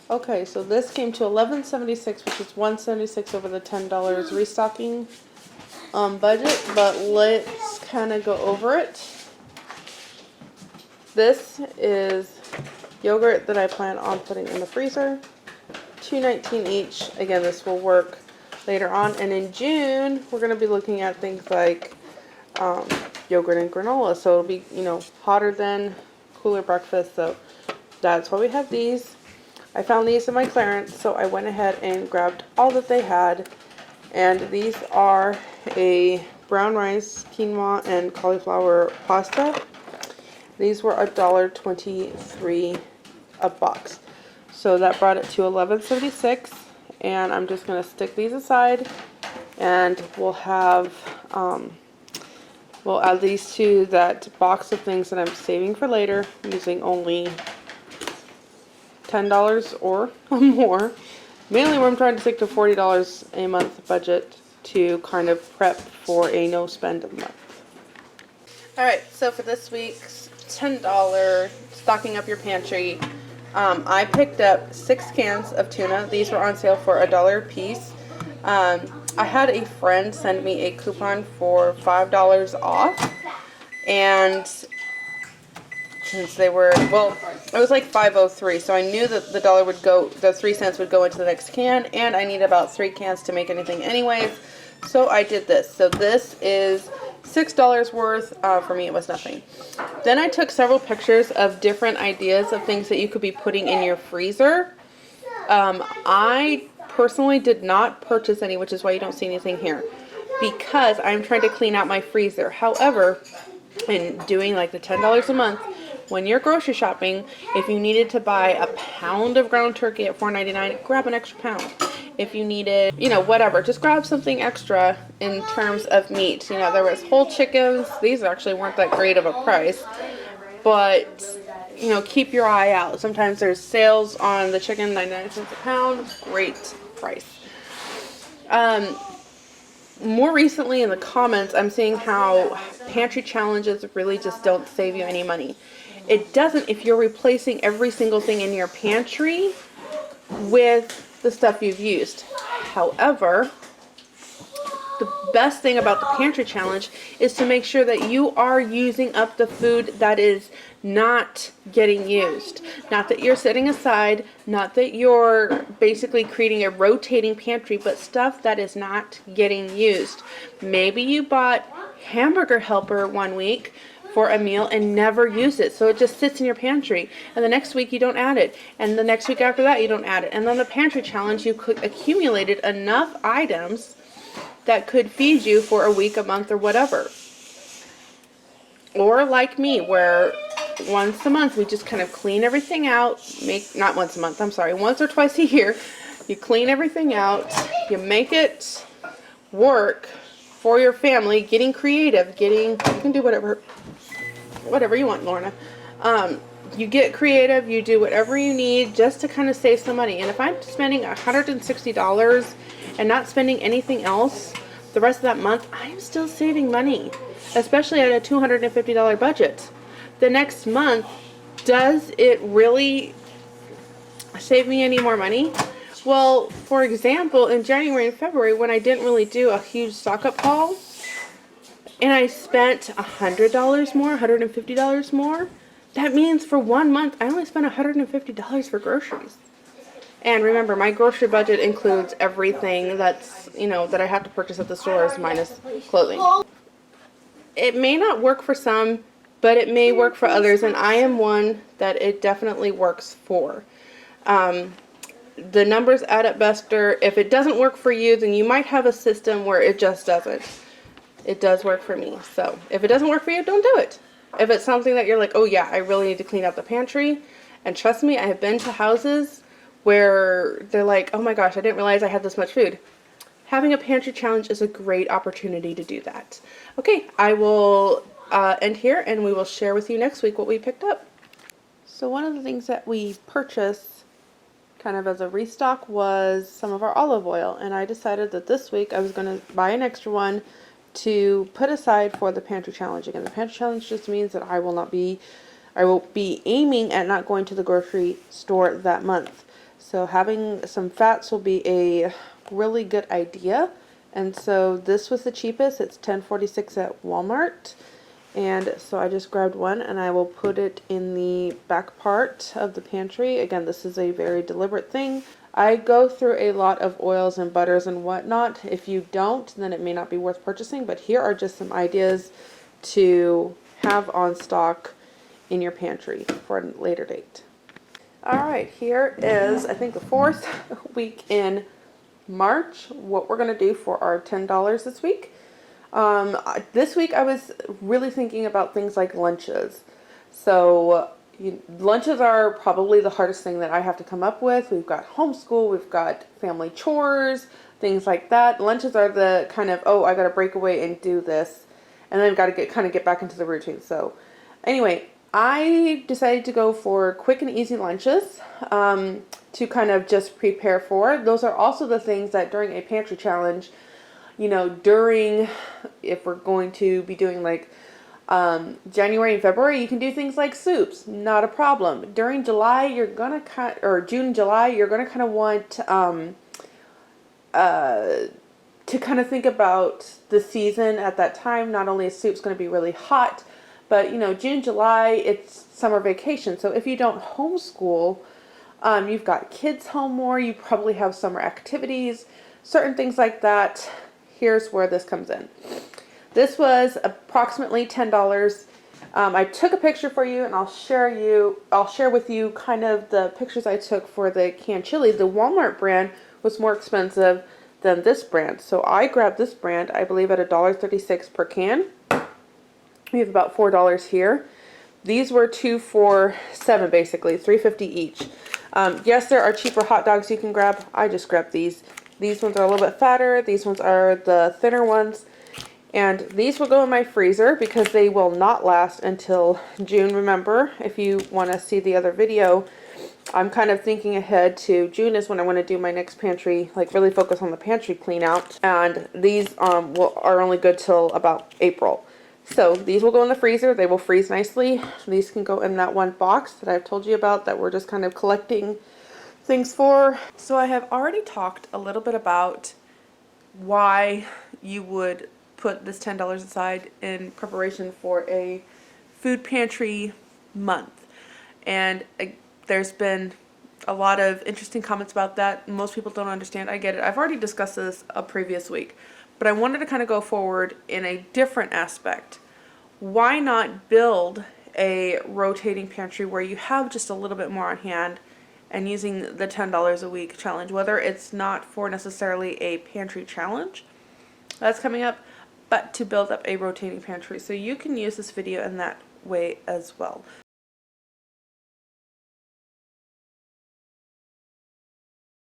Okay, so this came to $11.76, which is $1.76 over the $10 restocking budget, but let's kind of go over it. This is yogurt that I plan on putting in the freezer. $2.19 each. Again, this will work later on. And in June, we're going to be looking at things like yogurt and granola. So it'll be, hotter than cooler breakfast. So that's why we have these. I found these in my clearance, so I went ahead and grabbed all that they had. And these are a brown rice, quinoa, and cauliflower pasta. These were $1.23 a box. So that brought it to $11.76. And I'm just going to stick these aside. And we'll have, we'll add these to that box of things that I'm saving for later using only $10 or more. Mainly I'm trying to stick to $40 a month budget to kind of prep for a no spend month. Alright, so for this week's $10 stocking up your pantry, I picked up 6 cans of tuna. These were on sale for $1 a piece. I had a friend send me a coupon for $5 off, and since they were, well, it was like $5.03, so I knew that the 3 cents would go into the next can, and I need about 3 cans to make anything anyways, so I did this. So this is $6 worth. For me, it was nothing. Then I took several pictures of different ideas of things that you could be putting in your freezer. I personally did not purchase any, which is why you don't see anything here, because I'm trying to clean out my freezer. However, in doing like the $10 a month, when you're grocery shopping, if you needed to buy a pound of ground turkey at $4.99, grab an extra pound. If you needed, whatever, just grab something extra in terms of meat. There was whole chickens. These actually weren't that great of a price, but keep your eye out. Sometimes there's sales on the chicken, 99 cents a pound. Great price. More recently in the comments, I'm seeing how pantry challenges really just don't save you any money. It doesn't if you're replacing every single thing in your pantry with the stuff you've used. However, the best thing about the pantry challenge is to make sure that you are using up the food that is not getting used. Not that you're setting aside, not that you're basically creating a rotating pantry, but stuff that is not getting used. Maybe you bought hamburger helper one week for a meal and never used it, so it just sits in your pantry, and the next week you don't add it, and the next week after that you don't add it, and then the pantry challenge you accumulated enough items that could feed you for a week, a month, or whatever. Or like me, where once a month we just kind of clean everything out, not once a month, I'm sorry, once or twice a year, you clean everything out, you make it work for your family, getting creative, you can do whatever you want, Lorna. You get creative, you do whatever you need just to kind of save some money. And if I'm spending $160 and not spending anything else the rest of that month, I'm still saving money, especially at a $250 budget. The next month, does it really save me any more money? Well, for example, in January and February, when I didn't really do a huge stock-up haul, and I spent $100 more, $150 more, that means for 1 month, I only spent $150 for groceries. And remember, my grocery budget includes everything that's, that I have to purchase at the stores minus clothing. It may not work for some, but it may work for others, and I am one that it definitely works for. The numbers add up better. If it doesn't work for you, then you might have a system where it just doesn't. It does work for me. So if it doesn't work for you, don't do it. If it's something that you're like, oh yeah, I really need to clean out the pantry, and trust me, I have been to houses where they're like, oh my gosh, I didn't realize I had this much food. Having a pantry challenge is a great opportunity to do that. Okay, I will end here, and we will share with you next week what we picked up. So one of the things that we purchased kind of as a restock was some of our olive oil, and I decided that this week I was going to buy an extra one to put aside for the pantry challenge. Again, the pantry challenge just means that I will be aiming at not going to the grocery store that month. So having some fats will be a really good idea. And so this was the cheapest. It's $10.46 at Walmart. And so I just grabbed one and I will put it in the back part of the pantry. Again, this is a very deliberate thing. I go through a lot of oils and butters and whatnot. If you don't, then it may not be worth purchasing. But here are just some ideas to have on stock in your pantry for a later date. Alright, here is, I think, the 4th week in March, what we're going to do for our $10 this week. This week I was really thinking about things like lunches. So lunches are probably the hardest thing that I have to come up with. We've got homeschool, we've got family chores, things like that. Lunches are the kind of, oh, I got to break away and do this, and then got to get back into the routine. So anyway, I decided to go for quick and easy lunches to kind of just prepare for. Those are also the things that during a pantry challenge, you know, if we're going to be doing like January and February, you can do things like soups, not a problem. During July, you're gonna June, July, you're gonna kind of want to kind of think about the season at that time. Not only is soup's going to be really hot, but you know, June, July, it's summer vacation. So if you don't homeschool, you've got kids home more, you probably have summer activities, certain things like that. Here's where this comes in. This was approximately $10. I took a picture for you, and I'll share with you kind of the pictures I took for the canned chili. The Walmart brand was more expensive than this brand, so I grabbed this brand, I believe, at $1.36 per can. We have about $4 here. These were 2 for $7, basically $3.50 each. Yes, there are cheaper hot dogs you can grab. I just grabbed these. These ones are a little bit fatter. These ones are the thinner ones. And these will go in my freezer because they will not last until June. Remember, if you want to see the other video, I'm kind of thinking ahead to June is when I want to do my next pantry, like really focus on the pantry clean out. And these are only good till about April. So these will go in the freezer. They will freeze nicely. These can go in that one box that I've told you about that we're just kind of collecting things for. So I have already talked a little bit about why you would put this $10 aside in preparation for a food pantry month. And there's been a lot of interesting comments about that. Most people don't understand. I get it. I've already discussed this a previous week, but I wanted to kind of go forward in a different aspect. Why not build a rotating pantry where you have just a little bit more on hand and using the $10 a week challenge, whether it's not for necessarily a pantry challenge that's coming up, but to build up a rotating pantry. So you can use this video in that way as well.